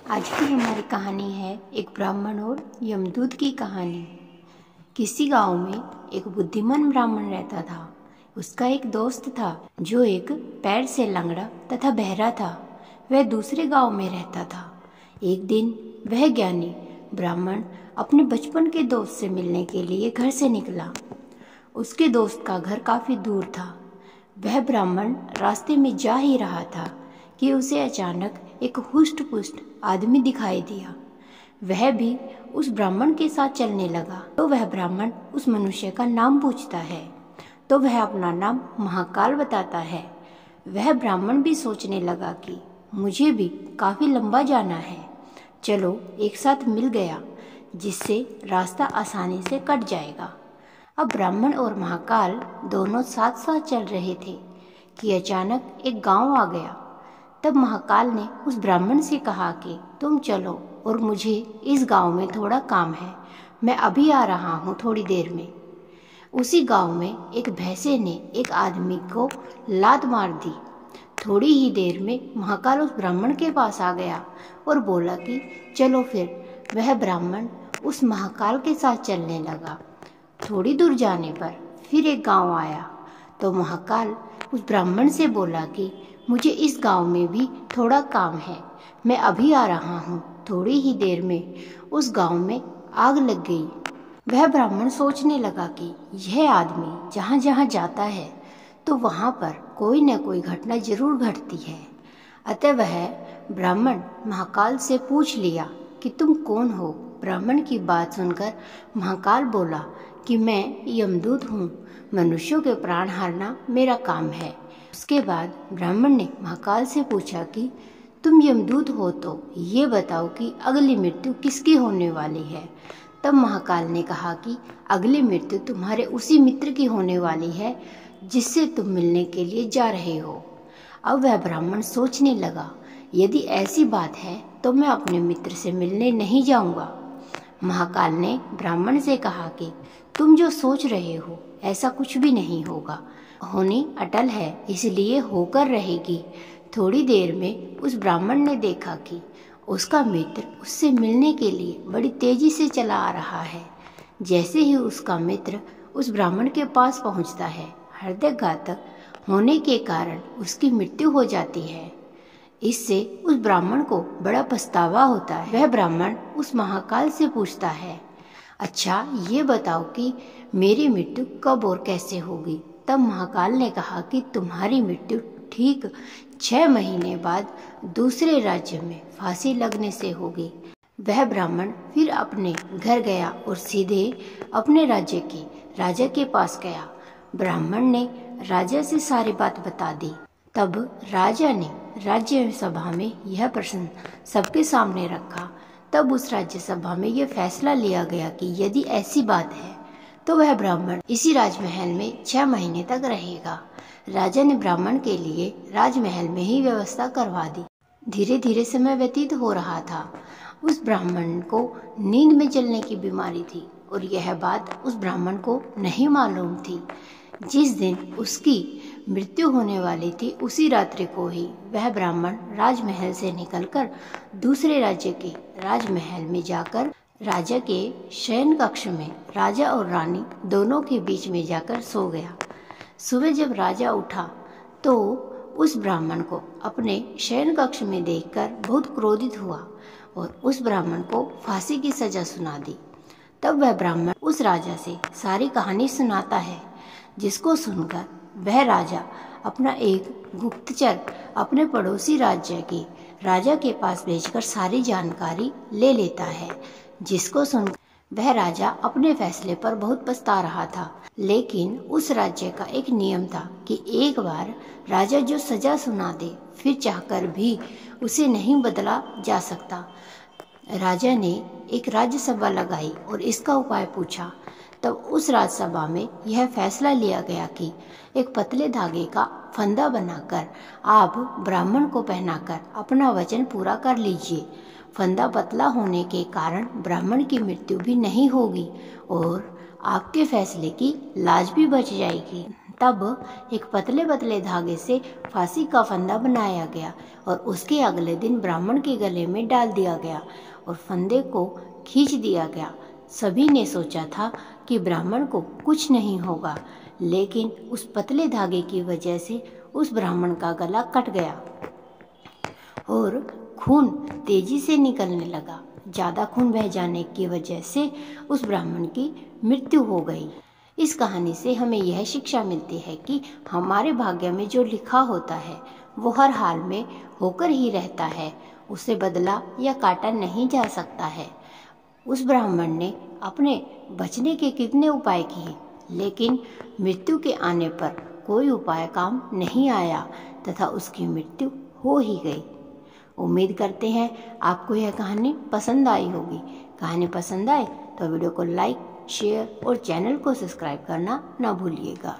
आज की हमारी कहानी है एक ब्राह्मण और यमदूत की कहानी। किसी गांव में एक बुद्धिमान ब्राह्मण रहता था। उसका एक दोस्त था जो एक पैर से लंगड़ा तथा बहरा था। वह दूसरे गांव में रहता था। एक दिन वह ज्ञानी ब्राह्मण अपने बचपन के दोस्त से मिलने के लिए घर से निकला। उसके दोस्त का घर काफी दूर था। वह ब्राह्मण रास्ते में जा ही रहा था कि उसे अचानक एक हुष्ट पुष्ट आदमी दिखाई दिया। वह भी उस ब्राह्मण के साथ चलने लगा। तो वह ब्राह्मण उस मनुष्य का नाम पूछता है तो वह अपना नाम महाकाल बताता है। वह ब्राह्मण भी सोचने लगा कि मुझे भी काफी लंबा जाना है, चलो एक साथ मिल गया, जिससे रास्ता आसानी से कट जाएगा। अब ब्राह्मण और महाकाल दोनों साथ साथ चल रहे थे कि अचानक एक गांव आ गया। तब महाकाल ने उस ब्राह्मण से कहा कि तुम चलो और मुझे इस गांव में थोड़ा काम है, मैं अभी आ रहा हूँ थोड़ी देर में। उसी गांव में एक भैंसे ने एक आदमी को लात मार दी। थोड़ी ही देर में महाकाल उस ब्राह्मण के पास आ गया और बोला कि चलो फिर। वह ब्राह्मण उस महाकाल के साथ चलने लगा। थोड़ी दूर जाने पर फिर एक गांव आया तो महाकाल उस ब्राह्मण से बोला कि मुझे इस गांव में भी थोड़ा काम है, मैं अभी आ रहा हूँ। थोड़ी ही देर में उस गांव में आग लग गई। वह ब्राह्मण सोचने लगा कि यह आदमी जहाँ जहाँ जाता है तो वहाँ पर कोई न कोई घटना जरूर घटती है। अतः वह ब्राह्मण महाकाल से पूछ लिया कि तुम कौन हो। ब्राह्मण की बात सुनकर महाकाल बोला कि मैं यमदूत हूँ, मनुष्यों के प्राण हरना मेरा काम है। उसके बाद ब्राह्मण ने महाकाल से पूछा कि तुम यमदूत हो तो ये बताओ कि अगली मृत्यु किसकी होने वाली है। तब महाकाल ने कहा कि अगली मृत्यु तुम्हारे उसी मित्र की होने वाली है जिससे तुम मिलने के लिए जा रहे हो। अब वह ब्राह्मण सोचने लगा, यदि ऐसी बात है तो मैं अपने मित्र से मिलने नहीं जाऊंगा। महाकाल ने ब्राह्मण से कहा कि तुम जो सोच रहे हो ऐसा कुछ भी नहीं होगा, होनी अटल है इसलिए होकर रहेगी। थोड़ी देर में उस ब्राह्मण ने देखा कि उसका मित्र उससे मिलने के लिए बड़ी तेजी से चला आ रहा है। जैसे ही उसका मित्र उस ब्राह्मण के पास पहुंचता है, हृदयघातक होने के कारण उसकी मृत्यु हो जाती है। इससे उस ब्राह्मण को बड़ा पछतावा होता है। वह ब्राह्मण उस महाकाल से पूछता है, अच्छा ये बताओ कि मेरी मृत्यु कब और कैसे होगी। तब महाकाल ने कहा कि तुम्हारी मृत्यु ठीक 6 महीने बाद दूसरे राज्य में फांसी लगने से होगी। वह ब्राह्मण फिर अपने घर गया और सीधे अपने राज्य के राजा के पास गया। ब्राह्मण ने राजा से सारी बात बता दी। तब राजा ने राज्य सभा में यह प्रश्न सबके सामने रखा। तब उस राज्य सभा में यह फैसला लिया गया कि यदि ऐसी बात है तो वह ब्राह्मण इसी राजमहल में 6 महीने तक रहेगा। राजा ने ब्राह्मण के लिए राजमहल में ही व्यवस्था करवा दी। धीरे धीरे समय व्यतीत हो रहा था। उस ब्राह्मण को नींद में जलने की बीमारी थी और यह बात उस ब्राह्मण को नहीं मालूम थी। जिस दिन उसकी मृत्यु होने वाली थी उसी रात्रि को ही वह ब्राह्मण राजमहल से निकलकर दूसरे राज्य के राजमहल में जाकर राजा के शयन कक्ष में राजा और रानी दोनों के बीच में जाकर सो गया। सुबह जब राजा उठा तो उस ब्राह्मण को अपने शयन कक्ष में देखकर बहुत क्रोधित हुआ और उस ब्राह्मण को फांसी की सजा सुना दी। तब वह ब्राह्मण उस राजा से सारी कहानी सुनाता है, जिसको सुनकर वह राजा अपना एक गुप्तचर अपने पड़ोसी राज्य के राजा के पास भेजकर सारी जानकारी ले लेता है, जिसको सुनकर वह राजा अपने फैसले पर बहुत पछता रहा था। लेकिन उस राज्य का एक नियम था कि एक बार राजा जो सजा सुना दे फिर चाहकर भी उसे नहीं बदला जा सकता। राजा ने एक राज्यसभा लगाई और इसका उपाय पूछा। तब उस राज्यसभा में यह फैसला लिया गया कि एक पतले धागे का फंदा बनाकर आप ब्राह्मण को पहनाकर अपना वचन पूरा कर लीजिए। फंदा पतला होने के कारण ब्राह्मण की मृत्यु भी नहीं होगी और आपके फैसले की लाज भी बच जाएगी। तब एक पतले पतले धागे से फांसी का फंदा बनाया गया और उसके अगले दिन ब्राह्मण के गले में डाल दिया गया और फंदे को खींच दिया गया। सभी ने सोचा था कि ब्राह्मण को कुछ नहीं होगा, लेकिन उस पतले धागे की वजह से उस ब्राह्मण का गला कट गया और खून तेजी से निकलने लगा। ज़्यादा खून बह जाने की वजह से उस ब्राह्मण की मृत्यु हो गई। इस कहानी से हमें यह शिक्षा मिलती है कि हमारे भाग्य में जो लिखा होता है वो हर हाल में होकर ही रहता है, उसे बदला या काटा नहीं जा सकता है। उस ब्राह्मण ने अपने बचने के कितने उपाय किए, लेकिन मृत्यु के आने पर कोई उपाय काम नहीं आया तथा उसकी मृत्यु हो ही गई। उम्मीद करते हैं आपको यह कहानी पसंद आई होगी। कहानी पसंद आए तो वीडियो को लाइक, शेयर और चैनल को सब्सक्राइब करना ना भूलिएगा।